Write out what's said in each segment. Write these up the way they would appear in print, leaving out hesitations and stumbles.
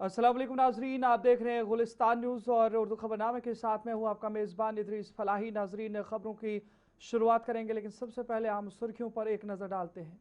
अस्सलाम वालेकुम नाजरीन, आप देख रहे हैं गुलिस्तान न्यूज़ और उर्दू खबरनामे के साथ मैं हूं आपका मेज़बान इदरीस फलाही। नाजरीन, खबरों की शुरुआत करेंगे, लेकिन सबसे पहले हम सुर्खियों पर एक नज़र डालते हैं।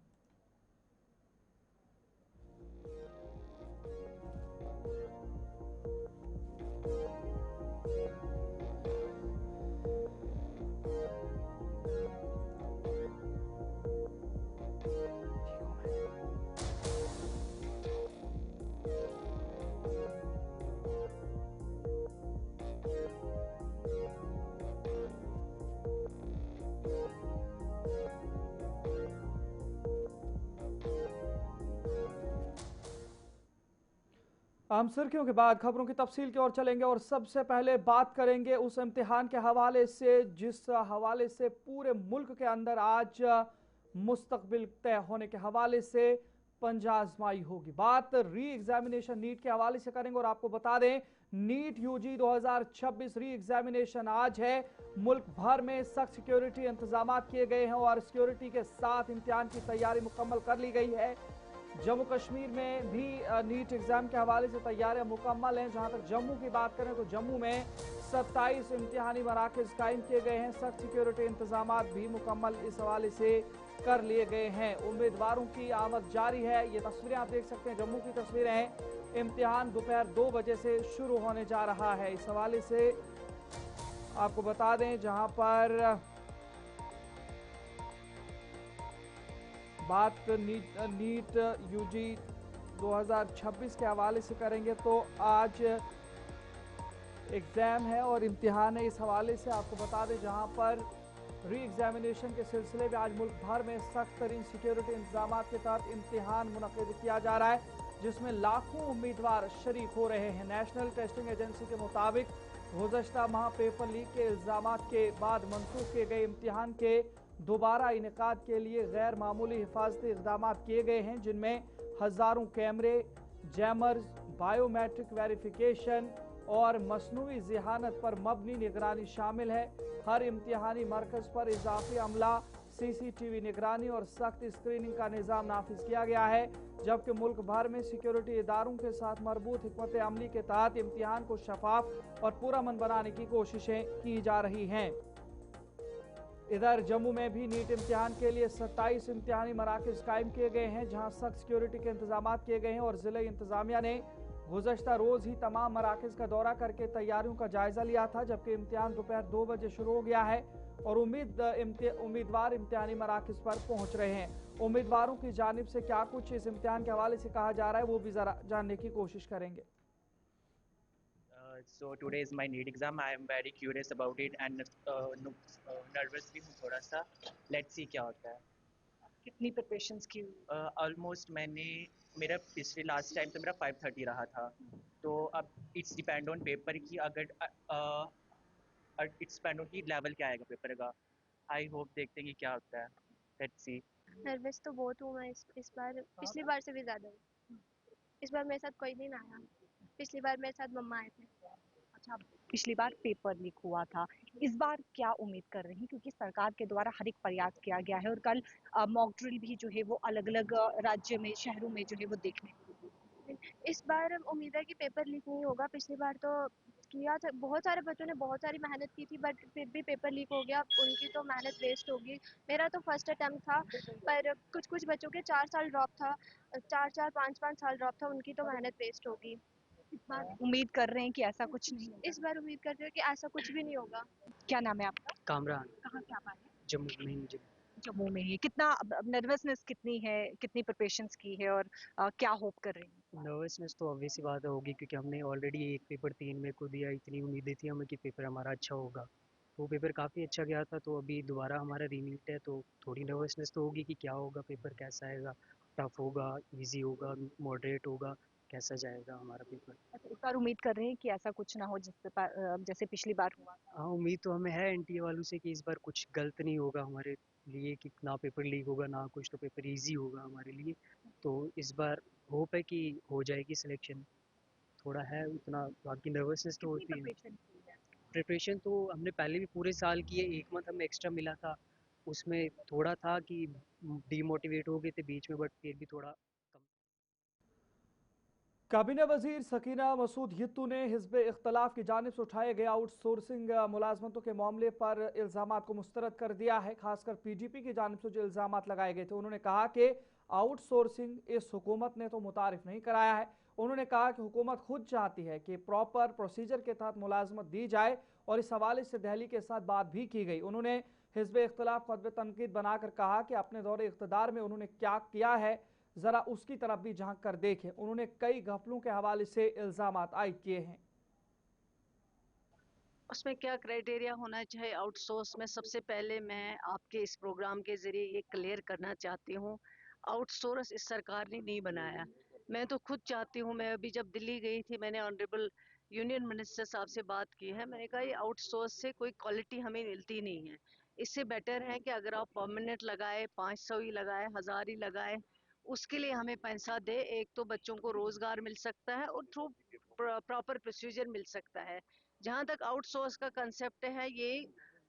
हम सुर्खियों के बाद खबरों की तफसील की ओर चलेंगे और सबसे पहले बात करेंगे उस इम्तिहान के हवाले से जिस हवाले से पूरे मुल्क के अंदर आज मुस्तकबिल तय होने के हवाले से पंजा आजमाई होगी। बात री एग्जामिनेशन नीट के हवाले से करेंगे और आपको बता दें, नीट यूजी 2026 री एग्जामिनेशन आज है। मुल्क भर में सख्त सिक्योरिटी इंतजाम किए गए हैं और सिक्योरिटी के साथ इम्तिहान की तैयारी मुकम्मल कर ली गई है। जम्मू कश्मीर में भी नीट एग्जाम के हवाले से तैयारियां मुकम्मल हैं। जहां तक जम्मू की बात करें तो जम्मू में 27 इम्तिहानी मराकज कायम किए गए हैं। सख्त सिक्योरिटी इंतजाम भी मुकम्मल इस हवाले से कर लिए गए हैं। उम्मीदवारों की आमद जारी है। ये तस्वीरें आप देख सकते हैं, जम्मू की तस्वीरें हैं। इम्तिहान दोपहर 2 बजे से शुरू होने जा रहा है। इस हवाले से आपको बता दें, जहां पर बात नीट यूजी 2026 के हवाले से करेंगे तो आज एग्ज़ाम है और इम्तिहान है। इस हवाले से आपको बता दें, जहां पर री एग्जामिनेशन के सिलसिले में आज मुल्क भर में सख्त तरीन सिक्योरिटी इंतजाम के तहत इम्तिहान मुनक़िद किया जा रहा है, जिसमें लाखों उम्मीदवार शरीक हो रहे हैं। नेशनल टेस्टिंग एजेंसी के मुताबिक गुज़श्ता माह पेपर लीक के इल्ज़ाम के बाद मनसूख किए गए इम्तिहान के दोबारा इनेकाद के लिए गैर मामूली हिफाजती इक़दाम किए गए हैं, जिनमें हज़ारों कैमरे, जैमर्स, बायोमेट्रिक वेरिफिकेशन और मसनूई ज़हानत पर मबनी निगरानी शामिल है। हर इम्तिहानी मरकज़ पर इजाफी अमला, CCTV निगरानी और सख्त स्क्रीनिंग का निज़ाम नाफिज किया गया है, जबकि मुल्क भर में सिक्योरिटी इदारों के साथ मरबूत हिकमत अमली के तहत इम्तिहान को शफाफ और पुरअमन बनाने की कोशिशें की जा रही हैं। इधर जम्मू में भी नीट इम्तिहान के लिए 27 इम्तिहानी मराकज कायम किए गए हैं, जहां सख्त सिक्योरिटी के इंतजाम किए गए हैं और ज़िला इंतजामिया ने गुज़श्ता रोज़ ही तमाम मराकज का दौरा करके तैयारियों का जायजा लिया था। जबकि इम्तिहान दोपहर 2 बजे शुरू हो गया है और उम्मीदवार इम्तिहानी मराकज पर पहुंच रहे हैं। उम्मीदवारों की जानिब से क्या कुछ इस इम्तिहान के हवाले से कहा जा रहा है, वो भी ज़रा जानने की कोशिश करेंगे। So today is my NEET exam. I am very curious about it and nervous भी हूँ थोड़ा सा. Let's see क्या होता है. कितनी प्रिपरेशंस की? Almost मैंने मेरा पिछले लास्ट टाइम तो मेरा 530 रहा था. तो अब इट्स डिपेंड ऑन पेपर की अगर इट्स डिपेंड ऑन की लेवल क्या आएगा पेपर का. आई होप देखते हैं कि क्या होता है. Let's see. नर्वस तो बहुत हूँ मैं इस बार, पिछली बार से भी ज़्यादा हूँ। इस बार मेरे साथ कोई नहीं आया, पिछली बार मेरे साथ मम्मा आए थे। अच्छा, पिछली बार पेपर लीक हुआ था, इस बार क्या उम्मीद कर रही हैं? क्योंकि सरकार के द्वारा हर एक प्रयास किया गया है और कल मॉक ड्रिल भी जो है वो अलग-अलग राज्य में, शहरों में जो है वो देखने को मिली। इस बार उम्मीद है कि पेपर लीक नहीं होगा। पिछली बार तो किया था, बहुत सारे बच्चों ने बहुत सारी मेहनत की थी, बट फिर भी पेपर लीक हो गया, उनकी तो मेहनत वेस्ट होगी। मेरा तो फर्स्ट अटेम्प्ट था, पर कुछ कुछ बच्चों के 4 साल ड्रॉप था, 4-4 5-5 साल ड्रॉप था, उनकी तो मेहनत वेस्ट होगी। इस बार उम्मीद कर रहे हैं कि ऐसा कुछ नहीं होगा? इस बार उम्मीद कर रही हूँ कि ऐसा कुछ भी नहीं होगा। क्या नाम है आपका? कामरान. कहाँ से आप आए हैं? जम्मू में मुझे. जम्मू में ही। कितना नर्वसनेस कितनी है, कितनी प्रिपरेशंस की है और क्या होप कर रही हैं? नर्वसनेस तो ऑब्वियस सी बात होगी क्योंकि हमने ऑलरेडी एक पेपर 3 में को दिया, इतनी उम्मीदें थी हमें कि पेपर हमारा अच्छा होगा। तो वो पेपर काफ़ी अच्छा गया था, तो अभी दोबारा हमारा रीनीट है तो थोड़ी नर्वसनेस तो होगी कि क्या होगा, पेपर कैसा आएगा, टफ होगा, इजी होगा, मॉडरेट होगा, कैसा जाएगा हमारा पेपर। अच्छा, इस बार उम्मीद कर रहे हैं कि ऐसा कुछ ना हो जैसे पिछली बार हुआ था? हाँ, उम्मीद तो हमें है एनटीए वालों से कि इस बार कुछ गलत नहीं होगा हमारे लिए, कि ना पेपर लीक होगा ना कुछ, तो पेपर इजी होगा हमारे लिए। तो इस बार होप है कि हो जाएगी सिलेक्शन। थोड़ा है उतना, बाकी नर्वसनेस तो कितनी होती है। प्रिपरेशन की है? प्रिपरेशन तो हमने पहले भी पूरे साल की है, 1 मंथ हमें एक्स्ट्रा मिला था, उसमें थोड़ा था कि डीमोटिवेट हो गए थे बीच में, बट फिर भी थोड़ा कम। काबीना वजीर सकीना मसूद हित्तू ने हिज़्ब इख्तलाफ की जानिब से उठाए गए आउटसोर्सिंग मुलाजमतों के मामले पर इल्ज़ामात को मुस्तरद कर दिया है। खासकर PDP की जानिब से जो इल्ज़ामात लगाए गए थे, उन्होंने कहा कि आउटसोर्सिंग इस हुकूमत ने तो मुतारिफ नहीं कराया है। उन्होंने कहा कि हुकूमत खुद चाहती है कि प्रॉपर प्रोसीजर के तहत मुलाजमत दी जाए और इस हवाले से दिल्ली के साथ बात भी की गई। उन्होंने हिज़्ब इख्तलाफ को खतबे तनकीद बनाकर कहा कि अपने दौरे इख्तदार में उन्होंने क्या किया है, जरा उसकी तरफ भी झांक कर देखें। उन्होंने कई घपलों के हवाले से इल्जामात आयद किए हैं। उसमें क्या क्राइटेरिया होना चाहिए आउटसोर्स में? सबसे पहले मैं आपके इस प्रोग्राम के जरिए ये क्लियर करना चाहती हूँ, आउटसोर्स इस सरकार ने नहीं बनाया। मैं तो खुद चाहती हूँ, मैं अभी जब दिल्ली गई थी मैंने ऑनरेबल यूनियन मिनिस्टर साहब से बात की है। मैंने कहा ये आउटसोर्स से कोई क्वालिटी हमें मिलती नहीं है। इससे बेटर है कि अगर आप परमानेंट लगाए, 500 ही लगाए, 1000 ही लगाए, उसके लिए हमें पैसा दे। एक तो बच्चों को रोजगार मिल सकता है और थ्रू प्रॉपर प्रोसीजर मिल सकता है। जहाँ तक आउटसोर्स का कंसेप्ट है, ये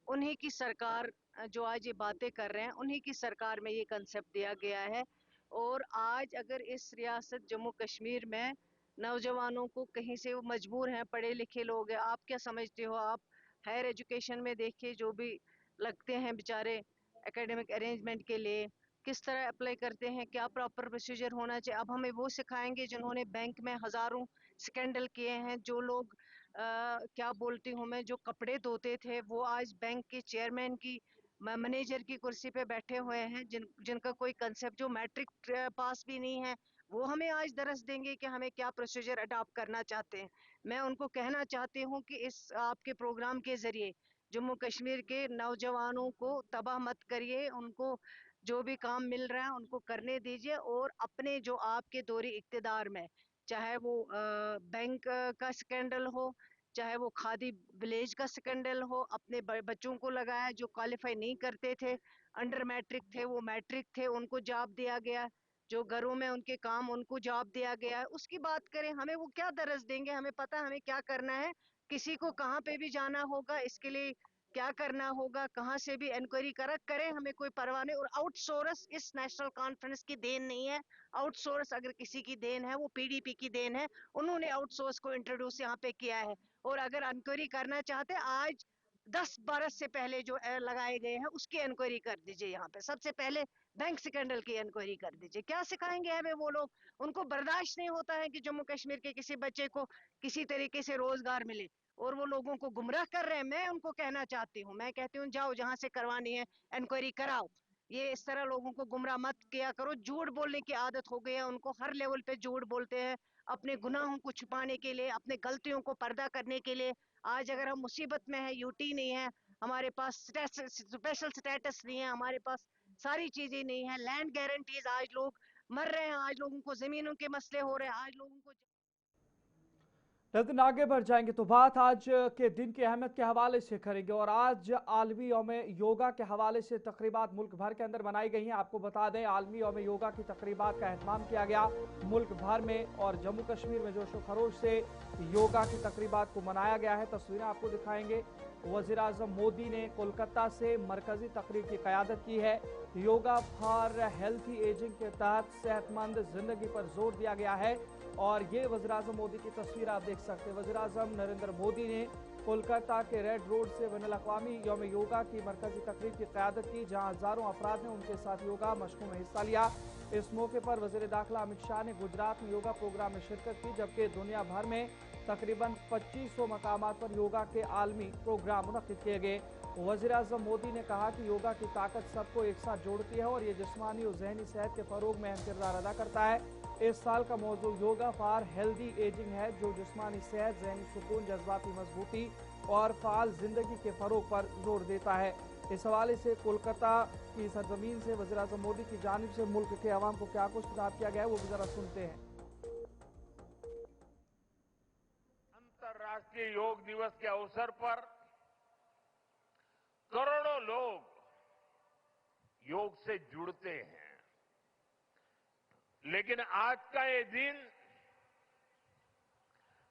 उन्हीं की सरकार जो आज ये बातें कर रहे हैं, उन्हीं की सरकार में ये कंसेप्ट दिया गया है। और आज अगर इस रियासत जम्मू कश्मीर में नौजवानों को कहीं से वो मजबूर हैं, पढ़े लिखे लोग हैं, आप क्या समझते हो? आप हायर एजुकेशन में देखिए, जो भी लगते हैं बेचारे एकेडमिक अरेंजमेंट के लिए, किस तरह अप्लाई करते हैं, क्या प्रॉपर प्रोसीजर होना चाहिए। अब हमें वो सिखाएंगे जिन्होंने बैंक में हजारों स्कैंडल किए हैं, जो लोग क्या बोलती हूँ मैं, जो कपड़े धोते थे वो आज बैंक के चेयरमैन की, मैनेजर की कुर्सी पे बैठे हुए हैं, जिनका कोई कंसेप्ट, जो मैट्रिक पास भी नहीं है, वो हमें आज दरस देंगे कि हमें क्या प्रोसीजर अडॉप्ट करना चाहते हैं। मैं उनको कहना चाहती हूँ कि इस आपके प्रोग्राम के जरिए जम्मू कश्मीर के नौजवानों को तबाह मत करिए, उनको जो भी काम मिल रहा है उनको करने दीजिए। और अपने जो आपके दौरे इक्तदार में, चाहे वो बैंक का स्कैंडल हो, चाहे वो खादी विलेज का स्कैंडल हो, अपने बच्चों को लगाया जो क्वालिफाई नहीं करते थे, अंडर मैट्रिक थे, वो मैट्रिक थे, उनको जॉब दिया गया, जो घरों में उनके काम उनको जॉब दिया गया है, उसकी बात करें। हमें वो क्या दरस देंगे? हमें पता है हमें क्या करना है। किसी को कहाँ पे भी जाना होगा, इसके लिए क्या करना होगा, कहाँ से भी इंक्वायरी करें, हमें कोई परवाह नहीं। और आउटसोर्स इस नेशनल कॉन्फ्रेंस की देन नहीं है। आउटसोर्स अगर किसी की देन है वो PDP की देन है। उन्होंने आउटसोर्स को इंट्रोड्यूस यहाँ पे किया है। और अगर इंक्वायरी करना चाहते हैं, आज 10 बरस से पहले जो लगाए गए हैं उसकी इंक्वायरी कर दीजिए। यहाँ पे सबसे पहले बैंक स्कैंडल की इंक्वायरी कर दीजिए। क्या सिखाएंगे हमें वो लोग? उनको बर्दाश्त नहीं होता है कि जम्मू कश्मीर के किसी बच्चे को किसी तरीके से रोजगार मिले, और वो लोगों को गुमराह कर रहे हैं। मैं उनको कहना चाहती हूँ, मैं कहती हूँ जाओ जहाँ से करवानी है इंक्वायरी कराओ। ये इस तरह लोगों को गुमराह मत किया करो। झूठ बोलने की आदत हो गई है उनको, हर लेवल पे झूठ बोलते हैं अपने गुनाहों को छुपाने के लिए, अपने गलतियों को पर्दा करने के लिए। आज अगर हम मुसीबत में है, यूटी नहीं है हमारे पास, स्पेशल स्टेटस नहीं है हमारे पास, सारी चीजें नहीं है, लैंड गारंटीज, आज लोग मर रहे हैं, आज लोगों को जमीनों के मसले हो रहे हैं, आज लोगों को। लेकिन आगे बढ़ जाएंगे तो बात आज के दिन की अहमियत के हवाले से करेंगे। और आज आलमी यौम योगा के हवाले से तकरीबात मुल्क भर के अंदर मनाई गई हैं। आपको बता दें, आलमी यौम योगा की तकरीबात का एहतमाम किया गया मुल्क भर में, और जम्मू कश्मीर में जोशो खरोश से योगा की तकरीबात को मनाया गया है। तस्वीरें आपको दिखाएंगे। वज़ीर आज़म मोदी ने कोलकाता से मरकजी तकरीर की क़यादत की है। योगा फॉर हेल्थी एजिंग के तहत सेहतमंद जिंदगी पर जोर दिया गया है। और ये वज़ीर आज़म मोदी की तस्वीर आप देख सकते हैं। वज़ीर आज़म नरेंद्र मोदी ने कोलकाता के रेड रोड से बैनुल अक़वामी यौम योगा की मरकजी तकरीर की क़यादत की, जहाँ हज़ारों अफराद ने उनके साथ योगा मशक़ों में हिस्सा लिया। इस मौके पर वज़ीर दाखिला अमित शाह ने गुजरात में योगा प्रोग्राम में शिरकत की, जबकि दुनिया भर में तकरीबन 2500 मकामात पर योगा के आलमी प्रोग्राम मुनक़िद किए गए। वज़ीर आज़म मोदी ने कहा कि योगा की ताकत सबको एक साथ जोड़ती है और ये जिस्मानी और जहनी सेहत के फ़रोग में अहम किरदार अदा करता है। इस साल का मौजू योगा फॉर हेल्दी एजिंग है, जो जिस्मानी सेहत, जहनी सुकून, जज्बाती मजबूती और फ़ाल ज़िंदगी के फ़रोग पर जोर देता है। इस हवाले से कोलकाता की सरजमीन से वज़ीर आज़म मोदी की जानिब से मुल्क के अवाम को क्या कुछ खिताब किया गया है, वो भी ज़रा सुनते हैं। अंतर्राष्ट्रीय योग दिवस के अवसर पर करोड़ों लोग योग से जुड़ते हैं, लेकिन आज का ये दिन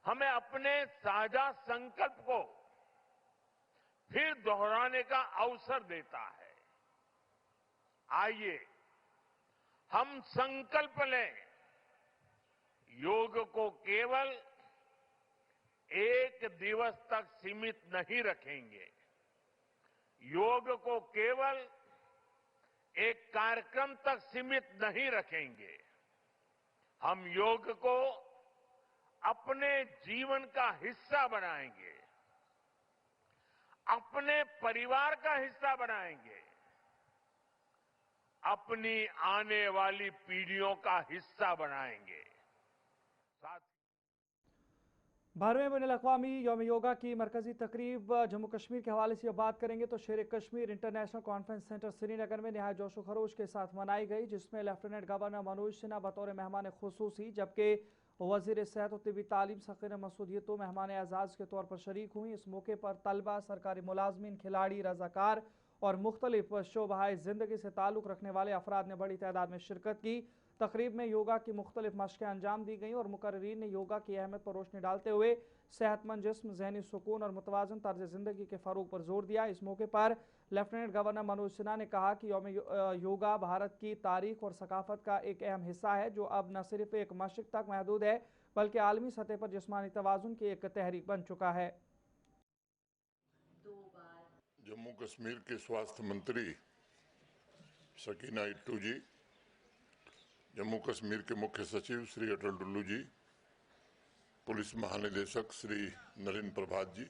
हमें अपने साझा संकल्प को फिर दोहराने का अवसर देता है। आइए हम संकल्प लें, योग को केवल एक दिवस तक सीमित नहीं रखेंगे, योग को केवल एक कार्यक्रम तक सीमित नहीं रखेंगे। हम योग को अपने जीवन का हिस्सा बनाएंगे, अपने परिवार का हिस्सा बनाएंगे, अपनी आने वाली पीढ़ियों का हिस्सा बनाएंगे। बारहवें बैनुल-अक़वामी यौम योगा की मरकजी तकरीब जम्मू कश्मीर के हवाले से बात करेंगे तो शेर Kashmir international conference centre Srinagar में नहायत जोशो खरोश के साथ मनाई गई, जिसमें लेफ्टिनेंट गवर्नर मनोज सिन्हा बतौर मेहमान खुसूसी जबकि वज़ीर सेहत और तिबी तालीम सकीना मसूद तो मेहमान एजाज़ के तौर पर शरीक हुई। इस मौके पर तलबा, सरकारी मुलाजमीन, खिलाड़ी, रज़ाकार और मुख्तलिफ शोबाए ज़िंदगी से ताल्लुक़ रखने वाले अफराद ने बड़ी तादाद में शिरकत की। तकरीब में योगा की मुख्तलिफ मशक़ें अंजाम दी गईं और मुकर्रिरीन ने योगा की अहमियत पर रोशनी डालते हुए सेहतमंद जिस्म, ज़हनी सुकून और मुतवाज़न तर्ज ज़िंदगी के फ़रोग पर जोर दिया। इस मौके पर लेफ्टिनेंट गवर्नर मनोज सिन्हा ने कहा कि यौम योगा भारत की तारीख और सकाफत का एक अहम हिस्सा है, जो अब न सिर्फ एक मशक़ तक महदूद है बल्कि आलमी सतह पर जिस्मानी तवाज़ुन की एक तहरीक बन चुका है। जम्मू कश्मीर के स्वास्थ्य मंत्री सकीना इट्टू जी, जम्मू कश्मीर के मुख्य सचिव श्री अटल डुल्लू जी, पुलिस महानिदेशक श्री नरेंद्र प्रभात जी,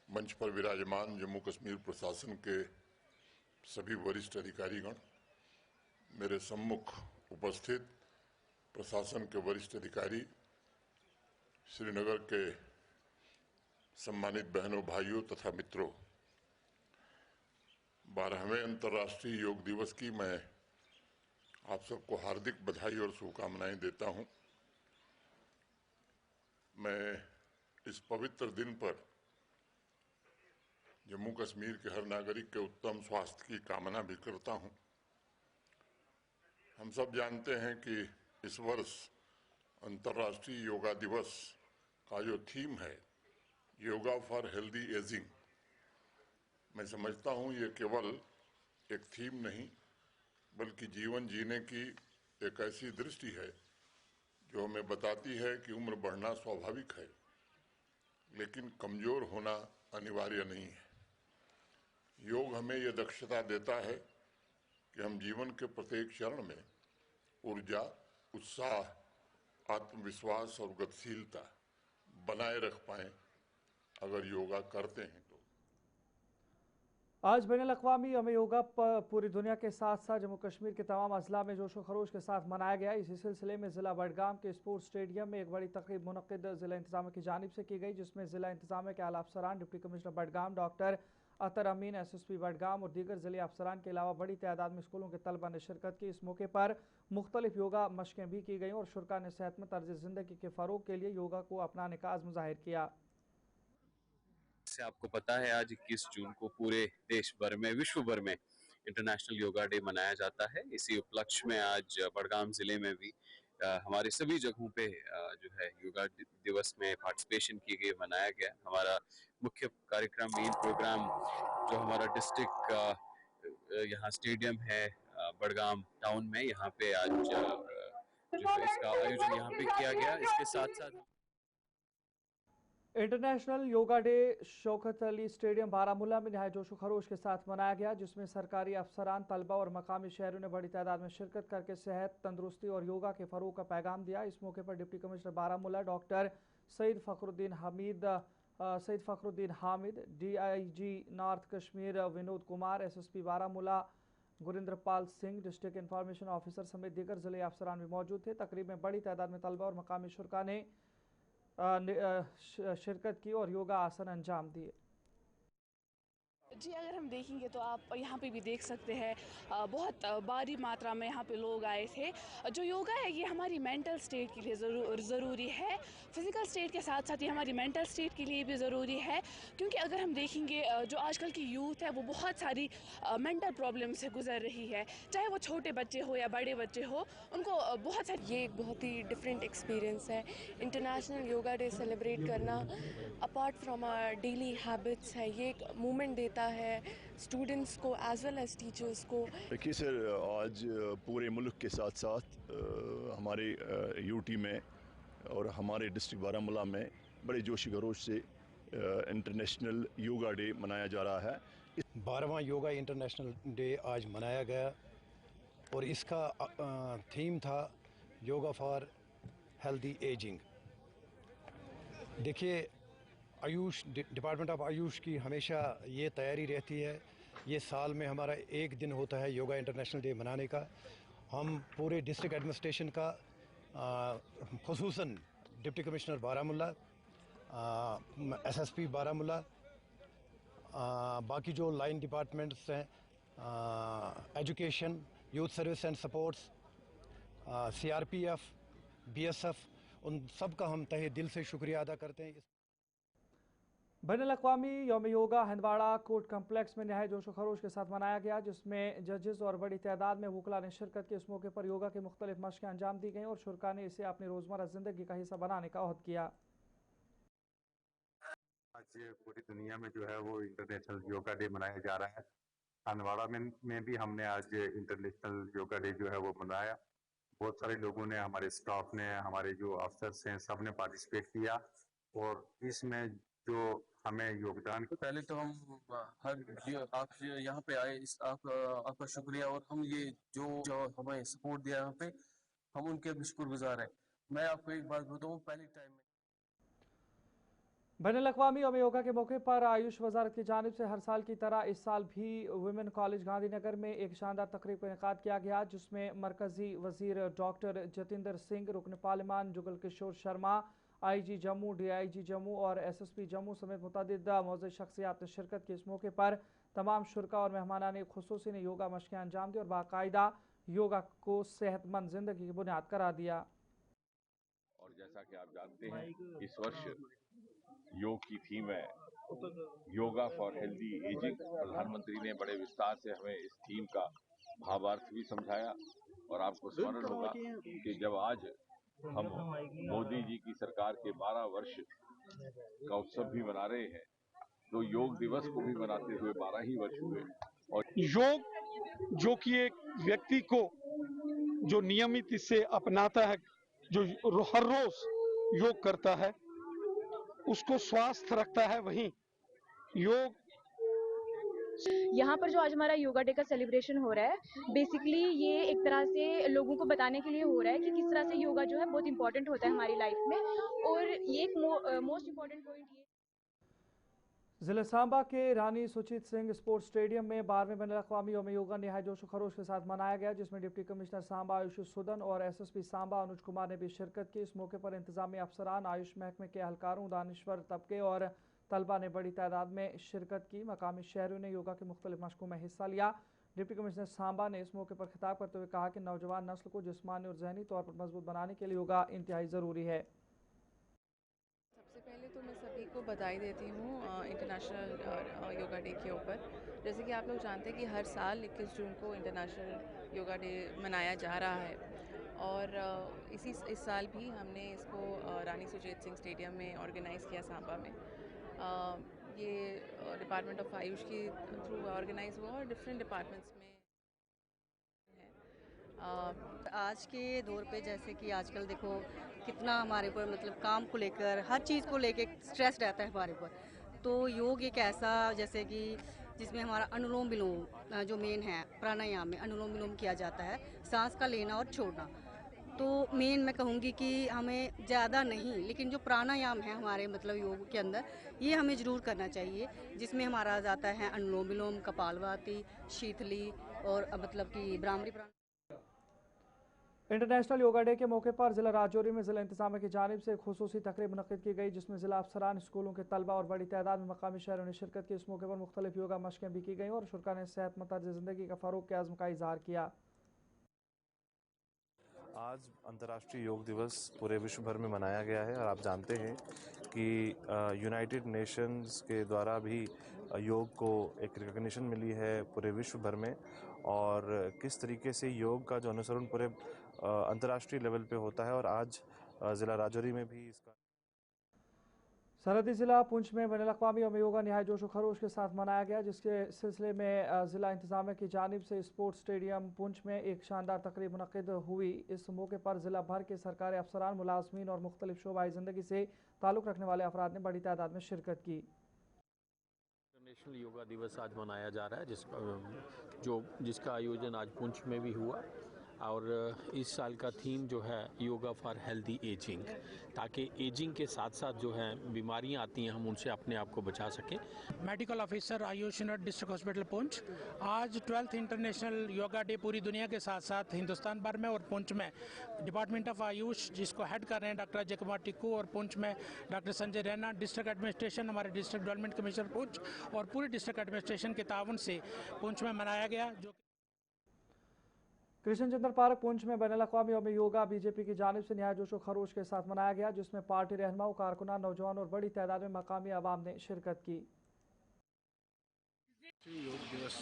मंच पर विराजमान जम्मू कश्मीर प्रशासन के सभी वरिष्ठ अधिकारीगण, मेरे सम्मुख उपस्थित प्रशासन के वरिष्ठ अधिकारी, श्रीनगर के सम्मानित बहनों, भाइयों तथा मित्रों, 12वें अंतर्राष्ट्रीय योग दिवस की मैं आप सबको हार्दिक बधाई और शुभकामनाएं देता हूं। मैं इस पवित्र दिन पर जम्मू कश्मीर के हर नागरिक के उत्तम स्वास्थ्य की कामना भी करता हूं। हम सब जानते हैं कि इस वर्ष अंतर्राष्ट्रीय योगा दिवस का जो थीम है, योगा फॉर हेल्दी एजिंग, मैं समझता हूं ये केवल एक थीम नहीं बल्कि जीवन जीने की एक ऐसी दृष्टि है जो हमें बताती है कि उम्र बढ़ना स्वाभाविक है, लेकिन कमजोर होना अनिवार्य नहीं है। योग हमें यह दक्षता देता है कि हम जीवन के प्रत्येक चरण में ऊर्जा, उत्साह, आत्मविश्वास और गतिशीलता बनाए रख पाएं अगर योगा करते हैं तो। आज बैनुल-अक़वामी यौम योगा पूरी दुनिया के साथ साथ जम्मू कश्मीर के तमाम अजला में जोशो खरोश के साथ मनाया गया। इसी सिलसिले में ज़िला बडगाम के स्पोर्ट्स स्टेडियम में एक बड़ी तकरीब मुनक़्क़िद ज़िला इंतज़ामिया की जानिब से की गई, जिसमें ज़िला इंतज़ामिया के आला अफसरान, डिप्टी कमिश्नर बडगाम डॉक्टर अतर अमीन, SSP बडगाम और दीगर ज़िले अफसरान के अलावा बड़ी तादाद में स्कूलों के तलबा ने शिरकत की। इस मौके पर मुख्तलिफ योगा मशक़ें भी की गईं और शुरा ने सेहतमंद तर्ज ज़िंदगी के फ़रोग के लिए योगा को अपनाने का अज़्म ज़ाहिर किया। से आपको पता है आज 21 जून को पूरे देश भर में, विश्व भर में इंटरनेशनल योगा डे मनाया जाता है। इसी उपलक्ष्य में आज बडगाम जिले में भी हमारे सभी जगहों पे जो है योगा दिवस में पार्टिसिपेशन की गई, मनाया गया। हमारा मुख्य कार्यक्रम, मेन प्रोग्राम जो हमारा डिस्ट्रिक्ट यहाँ स्टेडियम है बडगाम टाउन में, यहाँ पे आज जो है इसका आयोजन यहाँ पे किया गया। इसके साथ साथ international yoga day Shaukat Ali stadium Baramulla में नहायत जोशो खरोश के साथ मनाया गया, जिसमें सरकारी अफसरान, तलबा और मकामी शहरों ने बड़ी तादाद में शिरकत करके सेहत, तंदुरुस्ती और योगा के फ़रोग का पैगाम दिया। इस मौके पर deputy commissioner Baramulla doctor Syed Fakhruddin Hamid, DIG north Kashmir Vinod Kumar, SSP Baramulla Gurinderpal Singh, district information officer समेत दीगर ज़िले अफसरान भी मौजूद थे। तकरीब में बड़ी तादाद में तलबा और मकामी शुरा ने शिरकत की और योगा आसन अंजाम दिए। जी, अगर हम देखेंगे तो आप यहाँ पे भी देख सकते हैं बहुत भारी मात्रा में यहाँ पे लोग आए थे। जो योगा है ये हमारी मेंटल स्टेट के लिए ज़रूरी है, फिज़िकल स्टेट के साथ साथ ये हमारी मेंटल स्टेट के लिए भी ज़रूरी है, क्योंकि अगर हम देखेंगे जो आजकल की यूथ है वो बहुत सारी मेंटल प्रॉब्लम से गुजर रही है, चाहे वो छोटे बच्चे हो या बड़े बच्चे हो, उनको बहुत सारी। ये एक बहुत ही डिफरेंट एक्सपीरियंस है। इंटरनेशनल योगा डे सेलिब्रेट करना apart from our daily habits है, ये एक मूवमेंट देता है स्टूडेंट्स को एज वेल एज टीचर्स को। देखिए सर, आज पूरे मुल्क के साथ साथ हमारे यूटी में और हमारे डिस्ट्रिक्ट बारामूला में बड़े जोशी खरोश से इंटरनेशनल योगा डे मनाया जा रहा है। 12वां योगा इंटरनेशनल डे आज मनाया गया और इसका थीम था योगा फॉर हेल्दी एजिंग। देखिए, आयुष डिपार्टमेंट ऑफ आयुष की हमेशा ये तैयारी रहती है, ये साल में हमारा एक दिन होता है योगा इंटरनेशनल डे मनाने का। हम पूरे डिस्ट्रिक्ट एडमिनिस्ट्रेशन का खुसूसन deputy commissioner Baramulla, SSP Baramulla, बाकी जो लाइन डिपार्टमेंट्स हैं, education, youth service and sports, CRPF, BSF, उन सब का हम तहे दिल से शुक्रिया अदा करते हैं। बैनुल-अक़वामी यौम योगा हंदवाड़ा कोर्ट कम्प्लेक्स में नहायत जोशो खरोश के साथ मनाया गया, जिसमें जजेस और बड़ी तादाद में वकला ने शिरकत की। इस मौके पर योगा के मुख्तलिफ मशक़ें अंजाम दी गईं और शुरका ने इसे अपनी रोज़मर्रा ज़िंदगी का हिस्सा बनाने का अहद किया। आज पूरी दुनिया में जो है वो इंटरनेशनल योगा डे मनाया जा रहा है। हंदवाड़ा में भी हमने आज इंटरनेशनल योगा डे जो है वो मनाया। बहुत सारे लोगों ने, हमारे स्टाफ ने, हमारे जो अफसर्स हैं, सब ने पार्टिसिपेट किया और इसमें जो हमें योगदान। पहले तो हम आप यहाँ पे आए, आपका शुक्रिया, और हम ये जो हमें सपोर्ट दिया यहाँ पे, हम उनके भी शुक्रगुजार हैं। मैं आपको एक बात बताऊँ, पहले टाइम में बैनुल-अक़वामी यौम योगा के मौके पर आयुष वजारत की जानिब से हर साल की तरह इस साल भी वुमेन कॉलेज गांधीनगर में एक शानदार तकरीब का इनेकाद किया गया, जिसमें मरकजी वजीर डॉक्टर जतिंदर सिंह, रुकन parliament Jugal Kishore Sharma, IG Jammu, DIG Jammu और SSP जम्मू समेत मुतअद्दिद मौजूद शख्सियात ने शिरकत की। इस मौके पर तमाम शुरका और मेहमानान खुसूसी ने योगा मशक़ें अंजाम दी और बाकायदा योगा को सेहतमंद जिंदगी की बुनियाद करार दिया। और जैसा कि आप जानते हैं, इस वर्ष योग की थीम है योगा फॉर हेल्दी एजिंग। प्रधानमंत्री ने बड़े विस्तार से हमें इस थीम का भावार्थ भी समझाया और आपको स्मरण होगा कि जब आज हम मोदी जी की सरकार के 12 वर्ष का उत्सव भी मना रहे हैं, तो योग दिवस को भी मनाते हुए 12 ही वर्ष हुए। और योग जो कि एक व्यक्ति को जो नियमित इसे अपनाता है, जो हर रोज योग करता है, उसको स्वस्थ रखता है। वहीं योग यहाँ पर जो आज हमारा योगा डे का सेलिब्रेशन हो रहा है, बेसिकली ये एक तरह से लोगों को बताने के लिए हो रहा है कि किस तरह से योगा जो है बहुत इंपॉर्टेंट होता है हमारी लाइफ में। और ये एक मोस्ट इम्पॉर्टेंट पॉइंट ये ज़िले सांबा के रानी सुचित सिंह स्पोर्ट्स स्टेडियम में 12वें बैनुल-अक़वामी यौम योगा नहायत जोशो खरोश के साथ मनाया गया, जिसमें डिप्टी कमिश्नर सांबा आयुष सुदन और SSP सांबा अनुज कुमार ने भी शिरकत की। इस मौके पर इंतजामी अफसरान, आयुष महकमे के अहलकारों, दानिश्वर तबके और तलबा ने बड़ी तादाद में शिरकत की। मकामी शहरों ने योगा के मुख्तलिफ मशकों में हिस्सा लिया। डिप्टी कमिश्नर सांबा ने इस मौके पर खिताब करते हुए कहा कि नौजवान नस्ल को जिस्मानी और जहनी तौर पर मजबूत बनाने के लिए योगा इंतहाई ज़रूरी है। सबसे पहले तो मैं सभी को बधाई देती हूँ इंटरनेशनल योगा डे के ऊपर। जैसे कि आप लोग जानते हैं कि हर साल 21 जून को इंटरनेशनल योगा डे मनाया जा रहा है और इस साल भी हमने इसको रानी सुचेत सिंह स्टेडियम में ऑर्गेनाइज़ किया सांबा में। ये डिपार्टमेंट ऑफ आयुष की थ्रू ऑर्गेनाइज हुआ और डिफरेंट डिपार्टमेंट्स में है। आज के दौर पे जैसे कि आजकल देखो कितना हमारे ऊपर मतलब काम को लेकर हर चीज़ को लेकर स्ट्रेस रहता है हमारे ऊपर, तो योग एक ऐसा जैसे कि जिसमें हमारा अनुलोम विलोम जो मेन है, प्राणायाम में अनुलोम विलोम किया जाता है, सांस का लेना और छोड़ना। तो मेन मैं कहूँगी कि हमें ज़्यादा नहीं, लेकिन जो प्राणायाम है हमारे मतलब योग के अंदर, ये हमें ज़रूर करना चाहिए, जिसमें हमारा जाता है अनुलोम विलोम, कपालभाति, शीतली और मतलब कि भ्रामरी प्राणायाम। इंटरनेशनल योगा डे के मौके पर ज़िला राजौरी में ज़िला इंतजामिया की जानिब से एक खुसूसी तकरीब मुनक़्क़िद की गई, जिसमें ज़िला अफसरान, स्कूलों के तलबा और बड़ी तादाद में मकामी शहरों ने शिरकत की। इस मौके पर मुख्तलिफ योगा मशक़ें भी की गईं और शुरका ने सेहतमंद तर्ज़ ज़िंदगी का फ़रोग़ के अज़्म का इज़हार किया। आज अंतर्राष्ट्रीय योग दिवस पूरे विश्व भर में मनाया गया है और आप जानते हैं कि यूनाइटेड नेशंस के द्वारा भी योग को एक रिकॉग्निशन मिली है पूरे विश्व भर में, और किस तरीके से योग का जो अनुसरण पूरे अंतर्राष्ट्रीय लेवल पे होता है, और आज ज़िला राजौरी में भी इसका सरहदी जिला पुंछ में बैनुल-अक़वामी यौम योगा नहायत जोश व खरोश के साथ मनाया गया, जिसके सिलसिले में जिला इंतजामिया की जानिब से स्पोर्ट्स स्टेडियम पुंछ में एक शानदार तकरीब मुनक़्क़िद हुई। इस मौके पर जिला भर के सरकारी अफसरान, मुलाजमीन और मुख्तलिफ शोबाई ज़िंदगी से ताल्लुक़ रखने वाले अफराद ने बड़ी तादाद में शिरकत की। इंटरनेशनल योगा दिवस आज मनाया जा रहा है, जिसका आयोजन आज पुंछ में भी हुआ और इस साल का थीम जो है योगा फॉर हेल्दी एजिंग, ताकि एजिंग के साथ साथ जो है बीमारियां आती हैं हम उनसे अपने आप को बचा सकें। Medical officer Ayush unit district hospital Poonch. आज 12th इंटरनेशनल योगा डे पूरी दुनिया के साथ साथ हिंदुस्तान भर में और पुंछ में डिपार्टमेंट ऑफ आयुष, जिसको हेड कर रहे हैं डॉक्टर अजय कुमार टिक्कू, और पुंछ में doctor Sanjay Raina, district administration, हमारे डिस्ट्रिक्ट डेवलपमेंट कमिश्नर पुंछ और पूरी डिस्ट्रिक्ट एडमिनिस्ट्रेशन के ताउन से पुंछ में मनाया गया। जो कृष्ण चंद्र पार्क पुंछ में बैनुल-अक़वामी यौम योगा बीजेपी की जानिब से नहायत जोश व खरोश के साथ मनाया गया, जिसमें पार्टी रहनुमाओं, कारकुनान, नौजवान और बड़ी तादाद में मकामी अवाम ने शिरकत की। योग दिवस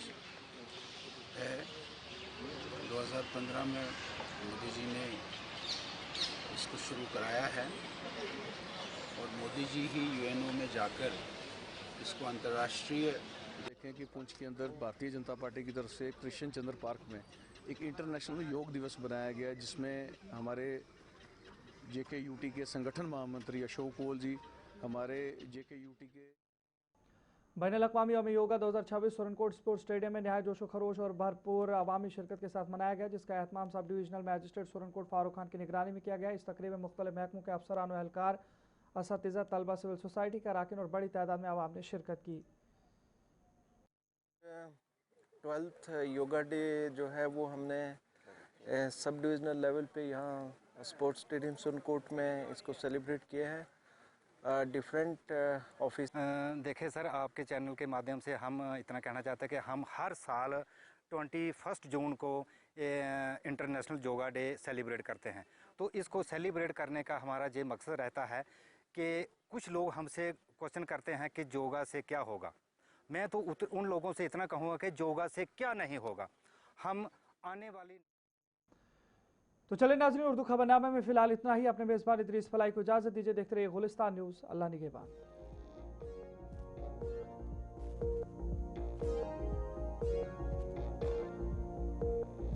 है 2015 में मोदी जी ने इसको शुरू कराया है और मोदी जी ही यूएनओ में जाकर इसको अंतर्राष्ट्रीय। देखें कि पुंछ के अंदर भारतीय जनता पार्टी की तरफ से कृष्ण चंद्र पार्क में एक इंटरनेशनल योग दिवस बनाया गया है, जिसमें हमारे JKUT के संगठन महामंत्री अशोक कोल जी, हमारे JKUT के बैनुल-अक़वामी यौम योगा 2026 सुरनकोट स्पोर्ट्स स्टेडियम में नहायत जोश व खरोश और भरपूर अवामी शिरकत के साथ मनाया गया, जिसका एहतमाम sub divisional magistrate Surankote Farooq Khan की निगरानी में किया गया। इस तकरीब में मुख्तलिफ महकमों के अफसरान और एहलकार, असातिज़ा, तलबा, सिविल सोसाइटी के अरकान और बड़ी तादाद में अवाम ने शिरकत की। 12th योगा डे जो है वो हमने सब डिविज़नल लेवल पे यहाँ स्पोर्ट्स स्टेडियम सुरनकोट में इसको सेलिब्रेट किया है। डिफरेंट ऑफिस देखें सर, आपके चैनल के माध्यम से हम इतना कहना चाहते हैं कि हम हर साल 21 जून को इंटरनेशनल योगा डे सेलिब्रेट करते हैं। तो इसको सेलिब्रेट करने का हमारा ये मकसद रहता है कि कुछ लोग हमसे क्वेश्चन करते हैं कि योगा से क्या होगा। मैं तो उन लोगों से इतना कहूँगा कि योगा से क्या नहीं होगा। हम आने वाली तो चले नाज़रीन, उर्दू खबरनामे में फिलहाल इतना ही। अपने मेज़बान इदरीस फलाई को इजाज़त दीजिए। देखते रहिए गुलिस्तान न्यूज़। अल्लाह निगहबान।